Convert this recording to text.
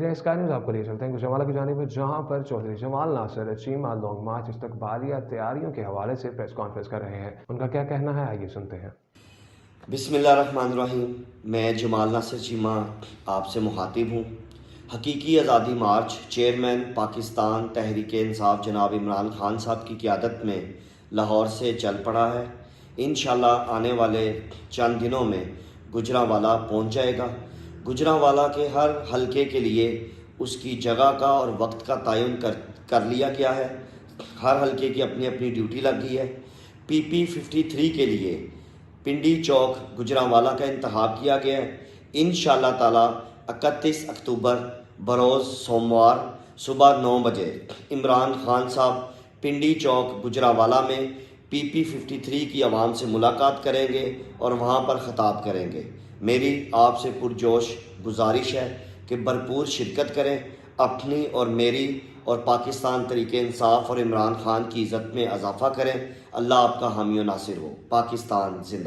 Media sky news आपको ले चलते हैं गुजरांवाला की जानिब, जहां पर चौधरी जमाल नासिर चीमा लॉन्ग मार्च इस्तकबालिया तैयारियों के हवाले से प्रेस कॉन्फ्रेंस कर रहे हैं। उनका क्या कहना है, आइए सुनते हैं। बिस्मिल्लाहिर्रहमानिर्रहीम। मैं जमाल नासिर चीमा आपसे मुखातिब हूँ। हकीकी आज़ादी मार्च चेयरमैन पाकिस्तान तहरीक इंसाफ जनाब इमरान खान साहब की क़ियादत में लाहौर से चल पड़ा है। इंशाअल्लाह आने वाले चंद दिनों में गुजरांवाला पहुँच जाएगा। गुजरांवाला के हर हलके के लिए उसकी जगह का और वक्त का तयन कर लिया गया है। हर हलके की अपनी अपनी ड्यूटी लग गई है। PP 53 के लिए पिंडी चौक गुजरांवाला का इंतखाब किया गया है। इंशाअल्लाह ताला 31 अक्टूबर बरोज़ सोमवार सुबह 9 बजे इमरान खान साहब पिंडी चौक गुजरांवाला में PP 53 की आवाम से मुलाकात करेंगे और वहाँ पर ख़िताब करेंगे। मेरी आपसे पुरजोश गुजारिश है कि भरपूर शिरकत करें, अपनी और मेरी और पाकिस्तान तरीके इंसाफ और इमरान खान की इज़्ज़त में इजाफ़ा करें। अल्लाह आपका हामी और नासिर हो। पाकिस्तान जिंदा।